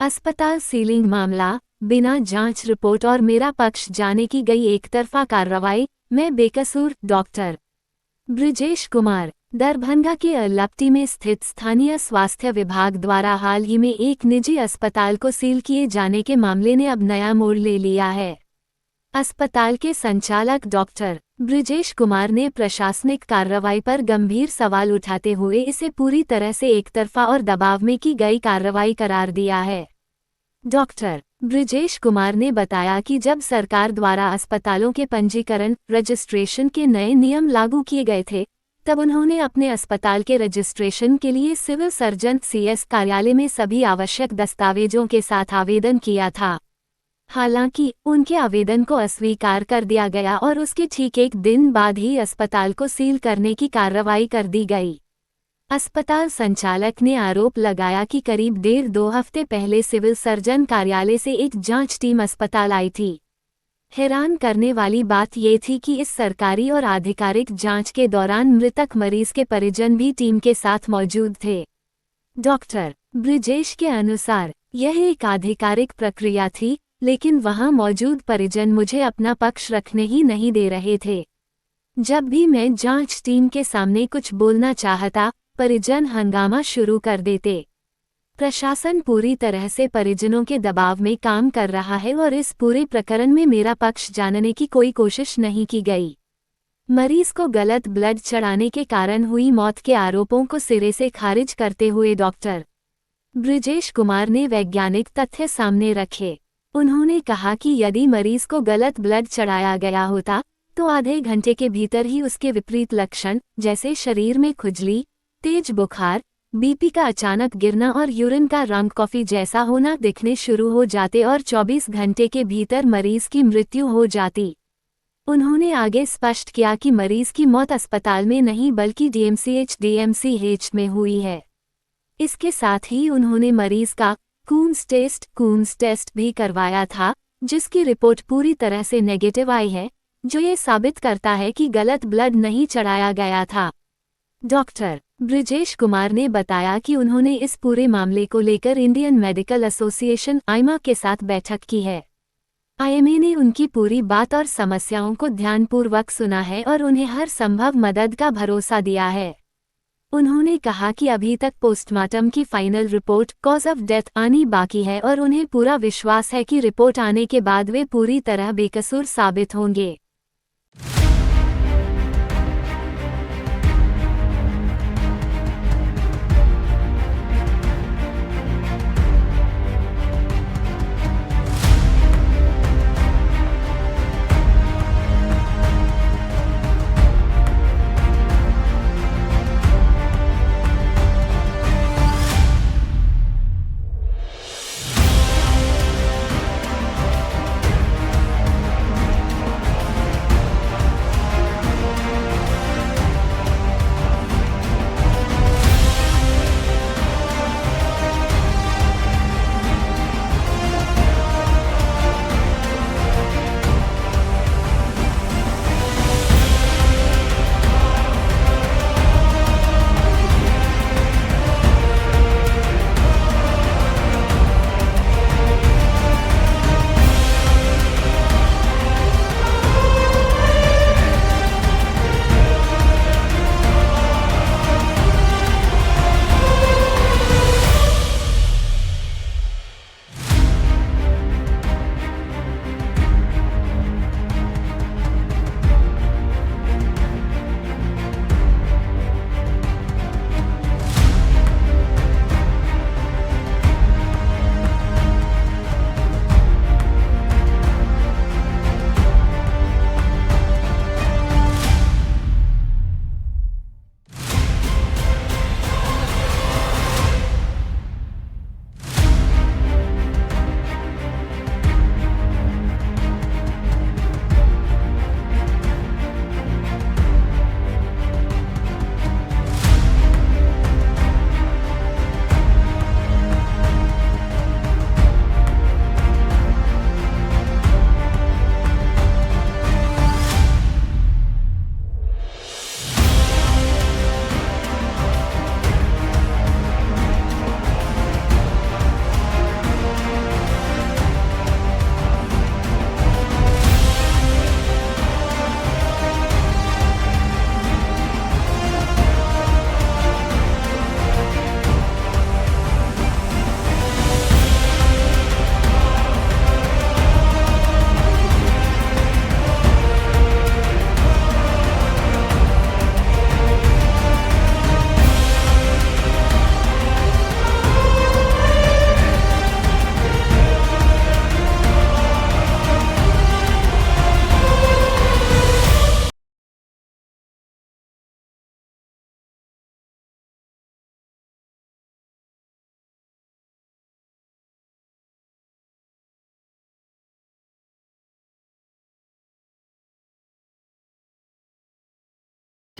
अस्पताल सीलिंग मामला, बिना जांच रिपोर्ट और मेरा पक्ष जाने की गई एकतरफा कार्रवाई। मैं बेकसूर। डॉक्टर ब्रिजेश कुमार। दरभंगा के अल्लप्टी में स्थित स्थानीय स्वास्थ्य विभाग द्वारा हाल ही में एक निजी अस्पताल को सील किए जाने के मामले ने अब नया मोड़ ले लिया है। अस्पताल के संचालक डॉक्टर ब्रिजेश कुमार ने प्रशासनिक कार्रवाई पर गंभीर सवाल उठाते हुए इसे पूरी तरह से एकतरफा और दबाव में की गई कार्रवाई करार दिया है। डॉक्टर ब्रिजेश कुमार ने बताया कि जब सरकार द्वारा अस्पतालों के पंजीकरण रजिस्ट्रेशन के नए नियम लागू किए गए थे, तब उन्होंने अपने अस्पताल के रजिस्ट्रेशन के लिए सिविल सर्जन सीएस कार्यालय में सभी आवश्यक दस्तावेजों के साथ आवेदन किया था। हालांकि उनके आवेदन को अस्वीकार कर दिया गया और उसके ठीक एक दिन बाद ही अस्पताल को सील करने की कार्रवाई कर दी गई। अस्पताल संचालक ने आरोप लगाया कि करीब 1.5-2 हफ्ते पहले सिविल सर्जन कार्यालय से एक जांच टीम अस्पताल आई थी। हैरान करने वाली बात ये थी कि इस सरकारी और आधिकारिक जांच के दौरान मृतक मरीज के परिजन भी टीम के साथ मौजूद थे। डॉक्टर ब्रिजेश के अनुसार यह एक आधिकारिक प्रक्रिया थी, लेकिन वहां मौजूद परिजन मुझे अपना पक्ष रखने ही नहीं दे रहे थे। जब भी मैं जांच टीम के सामने कुछ बोलना चाहता, परिजन हंगामा शुरू कर देते। प्रशासन पूरी तरह से परिजनों के दबाव में काम कर रहा है और इस पूरे प्रकरण में मेरा पक्ष जानने की कोई कोशिश नहीं की गई। मरीज को गलत ब्लड चढ़ाने के कारण हुई मौत के आरोपों को सिरे से खारिज करते हुए डॉक्टर ब्रिजेश कुमार ने वैज्ञानिक तथ्य सामने रखे। उन्होंने कहा कि यदि मरीज को गलत ब्लड चढ़ाया गया होता, तो आधे घंटे के भीतर ही उसके विपरीत लक्षण जैसे शरीर में खुजली, तेज बुखार, बीपी का अचानक गिरना और यूरिन का रंग कॉफी जैसा होना दिखने शुरू हो जाते और 24 घंटे के भीतर मरीज की मृत्यु हो जाती। उन्होंने आगे स्पष्ट किया कि मरीज की मौत अस्पताल में नहीं बल्कि डीएमसीएच में हुई है। इसके साथ ही उन्होंने मरीज का कून्स टेस्ट भी करवाया था, जिसकी रिपोर्ट पूरी तरह से नेगेटिव आई है, जो ये साबित करता है कि गलत ब्लड नहीं चढ़ाया गया था। डॉक्टर ब्रिजेश कुमार ने बताया कि उन्होंने इस पूरे मामले को लेकर इंडियन मेडिकल एसोसिएशन आईमा के साथ बैठक की है। आईएमए ने उनकी पूरी बात और समस्याओं को ध्यानपूर्वक सुना है और उन्हें हर संभव मदद का भरोसा दिया है। उन्होंने कहा कि अभी तक पोस्टमार्टम की final report cause of death आनी बाकी है और उन्हें पूरा विश्वास है कि रिपोर्ट आने के बाद वे पूरी तरह बेकसूर साबित होंगे।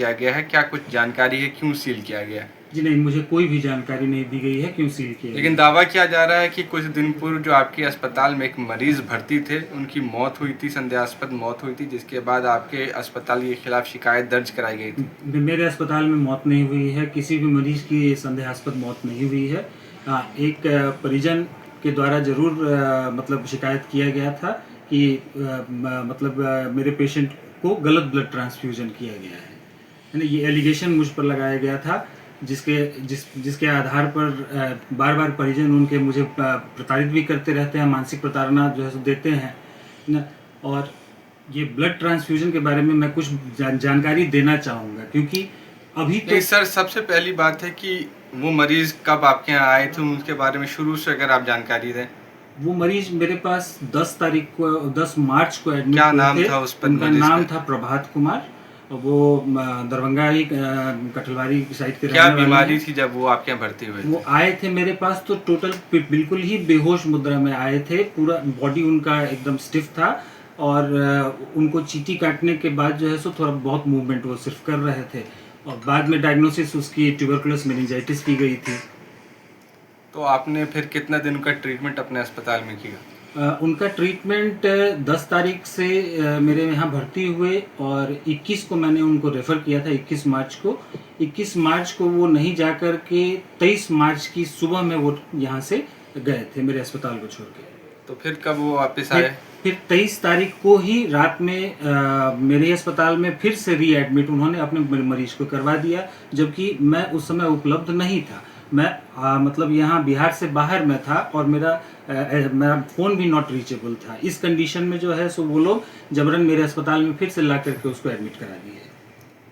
किया गया है? क्या कुछ जानकारी है क्यों सील किया गया है? जी नहीं, मुझे कोई भी जानकारी नहीं दी गई है क्यों सील किया लेकिन गया। दावा किया जा रहा है कि कुछ दिन पूर्व जो आपके अस्पताल में एक मरीज भर्ती थे, उनकी मौत हुई थी, संदेहास्पद मौत हुई थी, जिसके बाद आपके अस्पताल के खिलाफ शिकायत दर्ज कराई गई थी। मेरे अस्पताल में मौत नहीं हुई है, किसी भी मरीज की संदेहास्पद मौत नहीं हुई है। एक परिजन के द्वारा जरूर मतलब शिकायत किया गया था कि मतलब मेरे पेशेंट को गलत ब्लड ट्रांसफ्यूजन किया गया है ना। ये एलिगेशन मुझ पर लगाया गया था, जिसके आधार पर बार बार परिजन उनके मुझे प्रताड़ित भी करते रहते हैं, मानसिक प्रताड़ना जो है सो देते हैं ना। और ये ब्लड ट्रांसफ्यूजन के बारे में मैं कुछ जानकारी देना चाहूँगा, क्योंकि अभी तो नहीं सर, सबसे पहली बात है कि वो मरीज कब आपके यहाँ आए थे, उनके बारे में शुरू से अगर आप जानकारी दें। वो मरीज मेरे पास 10 मार्च को एडमिट क्या हुए नाम थे। था उस पर उनका मरीज नाम का? था प्रभात कुमार। वो दरभंगा ही कठलवाड़ी साइड के क्या रहने वाले बीमारी हैं। थी जब वो आपके यहाँ भर्ती हुए वो थे? आए थे मेरे पास तो टोटल बिल्कुल ही बेहोश मुद्रा में आए थे। पूरा बॉडी उनका एकदम स्टिफ था और उनको चींटी काटने के बाद जो है सो थोड़ा बहुत मूवमेंट वो सिर्फ कर रहे थे, और बाद में डायग्नोसिस उसकी ट्यूबरकुलस मेनिंजाइटिस की गई थी। तो आपने फिर कितना दिन का ट्रीटमेंट अपने अस्पताल में किया? उनका ट्रीटमेंट 10 तारीख से मेरे यहाँ भर्ती हुए और 21 को मैंने उनको रेफ़र किया था, 21 मार्च को। 21 मार्च को वो नहीं जा कर के 23 मार्च की सुबह में वो यहाँ से गए थे मेरे अस्पताल को छोड़ के। तो फिर कब वो वापस आए? फिर 23 तारीख को ही रात में मेरे अस्पताल में फिर से रीएडमिट उन्होंने अपने मरीज को करवा दिया, जबकि मैं उस समय उपलब्ध नहीं था। मैं मतलब यहाँ बिहार से बाहर में था और मेरा फ़ोन भी नॉट रीचेबल था। इस कंडीशन में जो है सो वो लोग जबरन मेरे अस्पताल में फिर से ला करके उसको एडमिट करा दिए।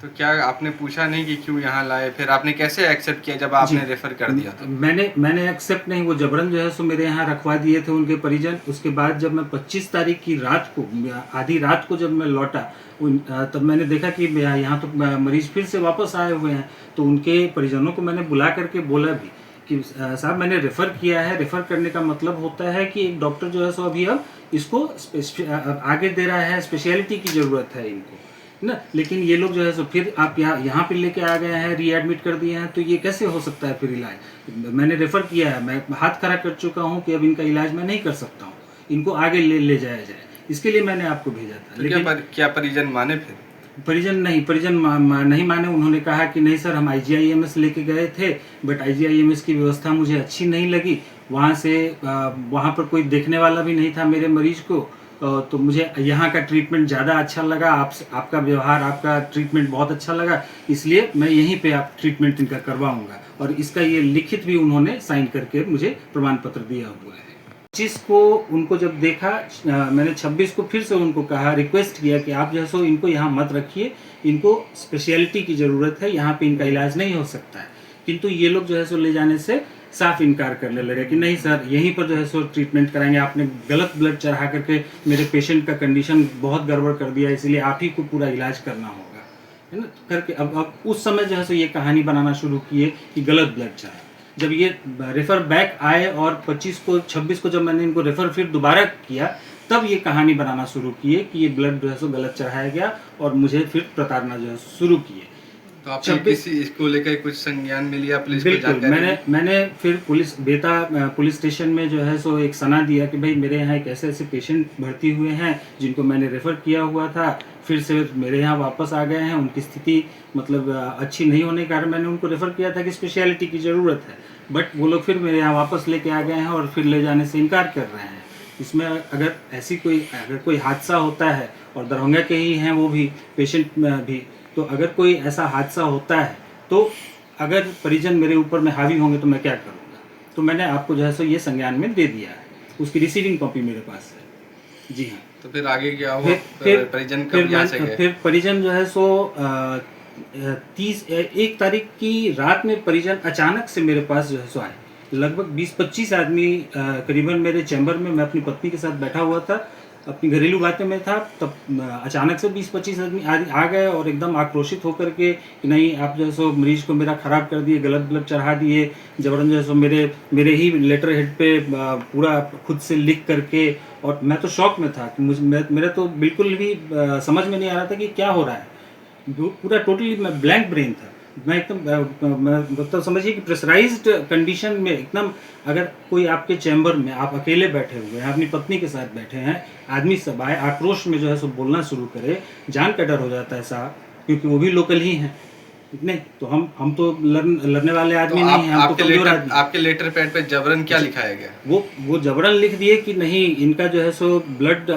तो क्या आपने पूछा नहीं कि क्यों यहाँ लाए? फिर आपने कैसे एक्सेप्ट किया जब आपने रेफर कर दिया था? मैंने एक्सेप्ट नहीं, वो जबरन जो है सो मेरे यहाँ रखवा दिए थे उनके परिजन। उसके बाद जब मैं 25 तारीख की रात को, आधी रात को जब मैं लौटा, तब मैंने देखा कि यहाँ तो मरीज फिर से वापस आए हुए हैं। तो उनके परिजनों को मैंने बुला करके बोला भी कि साहब मैंने रेफ़र किया है। रेफ़र करने का मतलब होता है कि एक डॉक्टर जो है सो अभी अब इसको आगे दे रहा है, स्पेशलिटी की ज़रूरत है इनको ना। लेकिन ये लोग जो है सो फिर आप यहाँ पे लेके आ गए हैं, रीएडमिट कर दिए हैं, तो ये कैसे हो सकता है फिर इलाज? मैंने रेफ़र किया है, मैं हाथ खड़ा कर चुका हूँ कि अब इनका इलाज मैं नहीं कर सकता हूँ, इनको आगे ले जाया जाए। इसके लिए मैंने आपको भेजा था। तो लेकिन क्या परिजन माने? फिर परिजन नहीं माने। उन्होंने कहा कि नहीं सर, हम IGIMS लेके गए थे, बट IGIMS की व्यवस्था मुझे अच्छी नहीं लगी। वहाँ पर कोई देखने वाला भी नहीं था मेरे मरीज को, तो मुझे यहाँ का ट्रीटमेंट ज़्यादा अच्छा लगा। आपका व्यवहार, आपका ट्रीटमेंट बहुत अच्छा लगा, इसलिए मैं यहीं पे आप ट्रीटमेंट इनका करवाऊँगा। और इसका ये लिखित भी उन्होंने साइन करके मुझे प्रमाण पत्र दिया हुआ है। 25 को उनको जब देखा, मैंने 26 को फिर से उनको कहा, रिक्वेस्ट किया कि आप जो है सो इनको यहाँ मत रखिए, इनको स्पेशलिटी की ज़रूरत है, यहाँ पे इनका इलाज नहीं हो सकता है। किंतु ये लोग जो है सो ले जाने से साफ इनकार करने लगे कि नहीं सर, यहीं पर जो है सो ट्रीटमेंट कराएंगे। आपने गलत ब्लड चढ़ा करके मेरे पेशेंट का कंडीशन बहुत गड़बड़ कर दिया, इसलिए आप ही को पूरा इलाज करना होगा, है ना। करके अब उस समय जो है सो ये कहानी बनाना शुरू किए कि गलत ब्लड चढ़ा। जब ये रेफ़र बैक आए और 26 को जब मैंने इनको रेफ़र फिर दोबारा किया, तब ये कहानी बनाना शुरू किए कि ये ब्लड जो है सो गलत चढ़ाया गया और मुझे फिर प्रताड़ना जो है शुरू किए। तो आपने किसी इसको लेकर कुछ संज्ञान में लिया? पुलिस को बिल्कुल, मैंने फिर बेता पुलिस स्टेशन में जो है सो एक सना दिया कि भाई मेरे यहाँ एक ऐसे पेशेंट भर्ती हुए हैं जिनको मैंने रेफ़र किया हुआ था, फिर से मेरे यहाँ वापस आ गए हैं। उनकी स्थिति मतलब अच्छी नहीं होने के कारण मैंने उनको रेफ़र किया था कि स्पेशलिटी की ज़रूरत है, बट वो लोग फिर मेरे यहाँ वापस लेके आ गए हैं और फिर ले जाने से इनकार कर रहे हैं। इसमें अगर कोई हादसा होता है, और दरभंगा के ही हैं वो भी पेशेंट भी, तो अगर कोई ऐसा हादसा होता है तो अगर परिजन मेरे ऊपर में हावी होंगे तो मैं क्या करूँगा? तो मैंने आपको जो है सो ये संज्ञान में दे दिया है, उसकी रिसीविंग कॉपी मेरे पास है। जी हाँ। तो फिर आगे क्या हुआ? परिजन कब यहाँ से गए? फिर परिजन जो है सो 1 तारीख की रात में परिजन अचानक से मेरे पास जो है सो आए। लगभग 20-25 आदमी करीबन मेरे चैम्बर में, मैं अपनी पत्नी के साथ बैठा हुआ था, अपनी घरेलू बातें में था, तब अचानक से 20-25 आदमी आ गए और एकदम आक्रोशित होकर के कि नहीं आप जो है सो मरीज को मेरा ख़राब कर दिए, गलत ब्लड चढ़ा दिए, जबरन जो है सो मेरे ही लेटर हेड पे पूरा खुद से लिख करके। और मैं तो शॉक में था कि मेरा तो बिल्कुल भी समझ में नहीं आ रहा था कि क्या हो रहा है पूरा टोटली मैं ब्लैंक ब्रेन था। मैं एकदम मतलब समझिए कि प्रेशराइज्ड कंडीशन में एकदम, अगर कोई आपके चैम्बर में आप अकेले बैठे हुए हैं, अपनी पत्नी के साथ बैठे हैं, आदमी सब आए आक्रोश में जो है सो बोलना शुरू करे, जान का डर हो जाता है साहब, क्योंकि वो भी लोकल ही हैं। नहीं तो हम तो लड़ने वाले आदमी नहीं हैं, हम तो कमजोर आदमी। आपके लेटर पैड पे जबरन क्या लिखाया गया? वो जबरन लिख दिए कि नहीं, इनका जो है सो ब्लड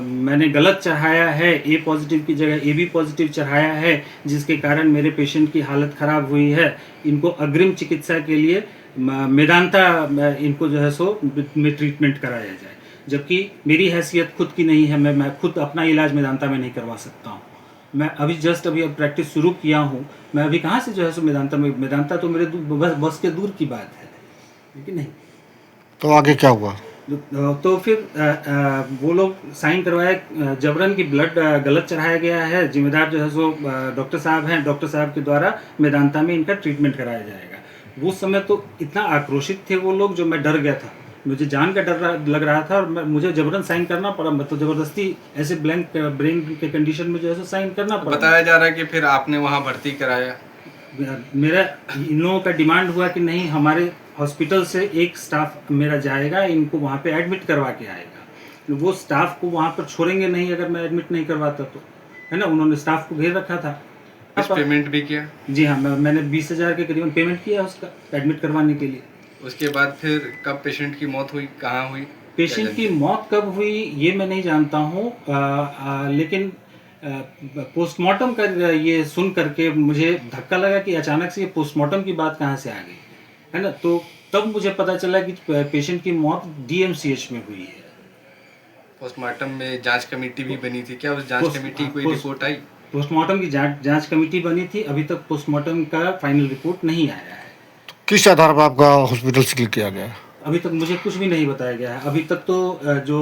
मैंने गलत चढ़ाया है, ए पॉजिटिव की जगह ए बी पॉजिटिव चढ़ाया है, जिसके कारण मेरे पेशेंट की हालत खराब हुई है। इनको अग्रिम चिकित्सा के लिए मेदांता इनको जो है सो में ट्रीटमेंट कराया जाए, जबकि मेरी हैसियत खुद की नहीं है, मैं खुद अपना इलाज मेदांता में नहीं करवा सकता हूँ। मैं अभी अब प्रैक्टिस शुरू किया हूँ, मैं अभी कहाँ से जो है सो मेदांता तो मेरे बस के दूर की बात है, लेकिन नहीं। तो आगे क्या हुआ? तो फिर वो लोग साइन करवाए जबरन की ब्लड गलत चढ़ाया गया है, जिम्मेदार जो है सो डॉक्टर साहब हैं, डॉक्टर साहब के द्वारा मेदांता में इनका ट्रीटमेंट कराया जाएगा। वो समय तो इतना आक्रोशित थे वो लोग, जो मैं डर गया था, मुझे जान का डर लग रहा था, और मुझे जबरन साइन करना पड़ा, मतलब जबरदस्ती ऐसे ब्लैंक ब्रेन के कंडीशन में जो है साइन करना पड़ा। बताया जा रहा है कि फिर आपने वहाँ भर्ती कराया। मेरा इन लोगों का डिमांड हुआ कि नहीं, हमारे हॉस्पिटल से एक स्टाफ मेरा जाएगा, इनको वहाँ पे एडमिट करवा के आएगा। वो स्टाफ को वहाँ पर छोड़ेंगे नहीं अगर मैं एडमिट नहीं करवाता तो, है ना। उन्होंने स्टाफ को घेर रखा था। पेमेंट भी किया? जी हाँ, मैंने 20,000 के करीबन पेमेंट किया उसका एडमिट करवाने के लिए। उसके बाद फिर कब पेशेंट की मौत हुई, कहाँ हुई? पेशेंट की मौत कब हुई ये मैं नहीं जानता हूँ, लेकिन पोस्टमार्टम का ये सुन करके मुझे धक्का लगा कि अचानक से ये पोस्टमार्टम की बात कहाँ से आ गई, है ना। तो तब मुझे पता चला कि पेशेंट की मौत डीएमसीएच में हुई है। पोस्टमार्टम में जांच कमेटी भी बनी थी क्या? उस जांच कमेटी की कोई रिपोर्ट आई? पोस्टमार्टम की जांच कमेटी बनी थी, अभी तक पोस्टमार्टम का फाइनल रिपोर्ट नहीं आया है। किस आधार पर आपका हॉस्पिटल से क्लिक किया गया? अभी तक मुझे कुछ भी नहीं बताया गया है। अभी तक तो जो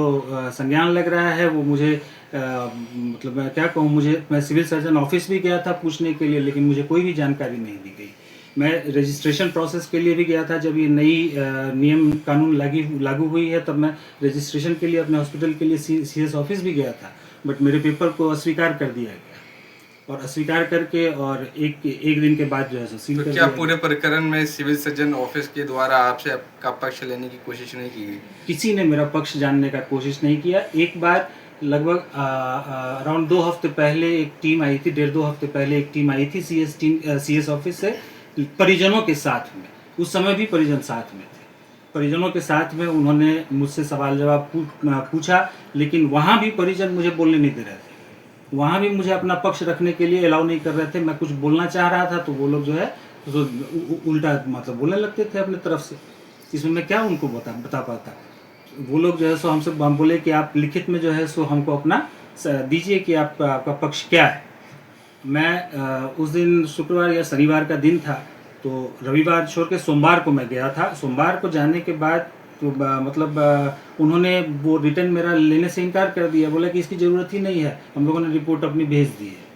संज्ञान लग रहा है वो मुझे मतलब मैं क्या कहूँ, मैं सिविल सर्जन ऑफिस भी गया था पूछने के लिए, लेकिन मुझे कोई भी जानकारी नहीं दी गई। मैं रजिस्ट्रेशन प्रोसेस के लिए भी गया था, जब ये नई नियम कानून लागू हुई है, तब मैं रजिस्ट्रेशन के लिए अपने हॉस्पिटल के लिए सीएस ऑफिस भी गया था, बट मेरे पेपर को अस्वीकार कर दिया गया, और अस्वीकार करके और एक दिन के बाद जो है सो सील कर क्या पूरे प्रकरण में सिविल सर्जन ऑफिस के द्वारा आपसे आपका पक्ष लेने की कोशिश नहीं की गई? किसी ने मेरा पक्ष जानने का कोशिश नहीं किया। एक बार लगभग अराउंड 2 हफ्ते पहले एक टीम आई थी, 1.5-2 हफ्ते पहले एक टीम आई थी सीएस ऑफिस से परिजनों के साथ में। उस समय भी परिजन साथ में थे। परिजनों के साथ में उन्होंने मुझसे सवाल जवाब पूछा, लेकिन वहाँ भी परिजन मुझे बोलने नहीं दे रहे थे। वहाँ भी मुझे अपना पक्ष रखने के लिए अलाउ नहीं कर रहे थे। मैं कुछ बोलना चाह रहा था तो वो लोग जो है तो उल्टा मतलब बोलने लगते थे अपने तरफ से। इसमें मैं क्या उनको बता पाता। वो लोग जो है सो हमसे हम बोले कि आप लिखित में जो है सो हमको अपना दीजिए कि आपका पक्ष क्या है। मैं उस दिन शुक्रवार या शनिवार का दिन था, तो रविवार छोड़ के सोमवार को मैं गया था। सोमवार को जाने के बाद तो मतलब उन्होंने वो रिटर्न मेरा लेने से इनकार कर दिया, बोला कि इसकी ज़रूरत ही नहीं है, हम लोगों ने रिपोर्ट अपनी भेज दी है।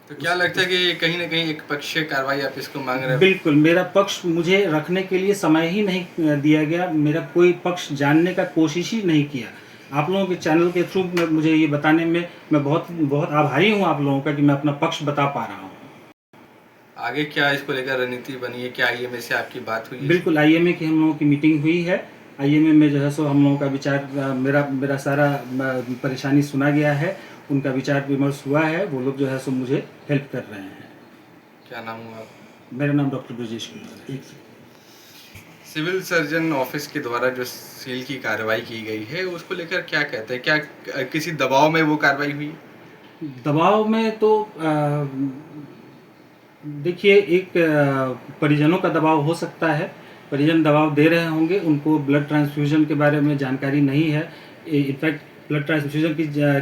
तो क्या लगता है कि कहीं ना कहीं एक पक्षीय कार्रवाई आप इसको मांग रहे हैं? बिल्कुल, मेरा पक्ष मुझे रखने के लिए समय ही नहीं दिया गया, मेरा कोई पक्ष जानने का कोशिश ही नहीं किया। आप लोगों के चैनल के थ्रू मुझे ये बताने में मैं बहुत बहुत आभारी हूँ आप लोगों का कि मैं अपना पक्ष बता पा रहा हूँ। आगे क्या इसको लेकर रणनीति बनी है? क्या आईएमए से आपकी बात हुई है? बिल्कुल, आईएमए की हम लोगों की मीटिंग हुई है। आईएमए में जो है सो हम लोगों का विचार, मेरा सारा परेशानी सुना गया है, उनका विचार विमर्श हुआ है। वो लोग जो है सो मुझे हेल्प कर रहे हैं। क्या नाम हुआ आप? मेरा नाम डॉक्टर ब्रजेश कुमार है। सिविल सर्जन ऑफिस के द्वारा जो सील की कार्रवाई की गई है उसको लेकर क्या कहते हैं? क्या किसी दबाव में वो कार्रवाई हुई? दबाव में तो देखिए, एक परिजनों का दबाव हो सकता है, परिजन दबाव दे रहे होंगे, उनको ब्लड ट्रांसफ्यूजन के बारे में जानकारी नहीं है। इनफैक्ट ब्लड ट्रांसफ्यूजन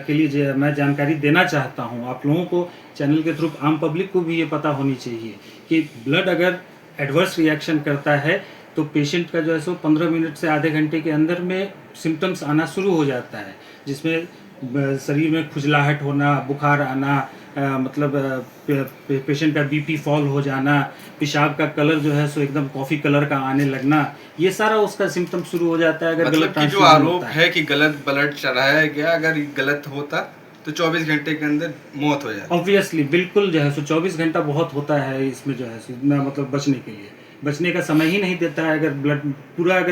के लिए मैं जानकारी देना चाहता हूं आप लोगों को, चैनल के थ्रू आम पब्लिक को भी ये पता होनी चाहिए कि ब्लड अगर एडवर्स रिएक्शन करता है तो पेशेंट का जो है सो 15 मिनट से आधे घंटे के अंदर में सिम्टम्स आना शुरू हो जाता है, जिसमें शरीर में खुजलाहट होना, बुखार आना, मतलब पेशेंट का बीपी फॉल हो जाना, पेशाब का कलर जो है सो एकदम कॉफ़ी कलर का आने लगना, ये सारा उसका सिम्टम शुरू हो जाता है। अगर मतलब गलत कि जो आरोप है कि गलत ब्लड चढ़ाया गया, अगर गलत होता तो 24 घंटे के अंदर मौत हो जाए। ऑब्वियसली बिल्कुल जो है सो 24 घंटा बहुत होता है इसमें जो है सो मतलब बचने के लिए, बचने का समय ही नहीं देता है। अगर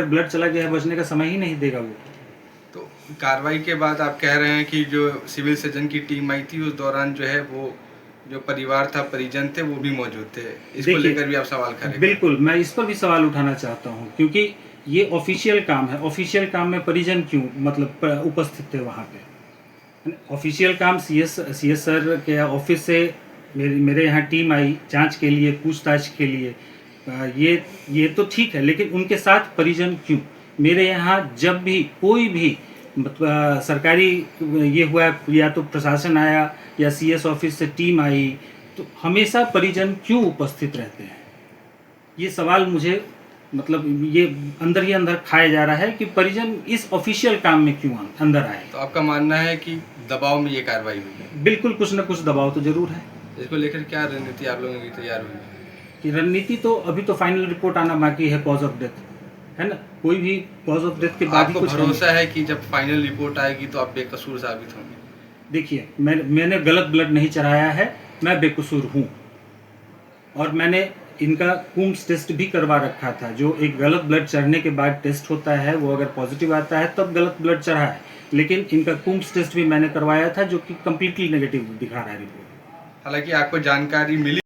ब्लड चला गया है, बचने का समय ही नहीं देगा वो। तो कार्रवाई के बाद आप कह रहे हैं कि जो सिविल सर्जन की टीम आई थी उस दौरान जो है वो जो परिवार था, परिजन थे, वो भी मौजूद थे। इसको देखिए, लेकर भी आप सवाल करेंगे? बिल्कुल, मैं इस पर भी सवाल उठाना चाहता हूँ, क्योंकि ये ऑफिशियल काम है। ऑफिशियल काम में परिजन क्यों मतलब उपस्थित थे वहाँ पे? ऑफिशियल काम सीएस सर के ऑफिस से मेरे यहाँ टीम आई जांच के लिए, पूछताछ के लिए। ये तो ठीक है, लेकिन उनके साथ परिजन क्यों? मेरे यहाँ जब भी कोई भी सरकारी ये हुआ, या तो प्रशासन आया या सीएस ऑफिस से टीम आई, तो हमेशा परिजन क्यों उपस्थित रहते हैं? ये सवाल मुझे मतलब ये अंदर ही अंदर खाया जा रहा है कि परिजन इस ऑफिशियल काम में क्यों अंदर आए। तो आपका मानना है कि दबाव में ये कार्रवाई हुई है? बिल्कुल, कुछ न कुछ दबाव तो जरूर है। इसको लेकर क्या रणनीति आप लोगों की तैयार हुई? कि रणनीति तो अभी तो फाइनल रिपोर्ट आना बाकी है, कॉज ऑफ डेथ है ना। कोई भी कॉज ऑफ डेथ के बाद ही आपको कुछ भरोसा है कि जब फाइनल रिपोर्ट आएगी तो आप बेकसूर साबित होंगे? देखिए, मैंने गलत ब्लड नहीं चढ़ाया है, मैं बेकसूर हूँ। और मैंने इनका कुम्स टेस्ट भी करवा रखा था। जो एक गलत ब्लड चढ़ने के बाद टेस्ट होता है, वो अगर पॉजिटिव आता है तब गलत ब्लड चढ़ा है, लेकिन इनका कुम्स टेस्ट भी मैंने करवाया था जो कि कम्प्लीटली नेगेटिव दिखा रहा है रिपोर्ट। हालांकि आपको जानकारी मिली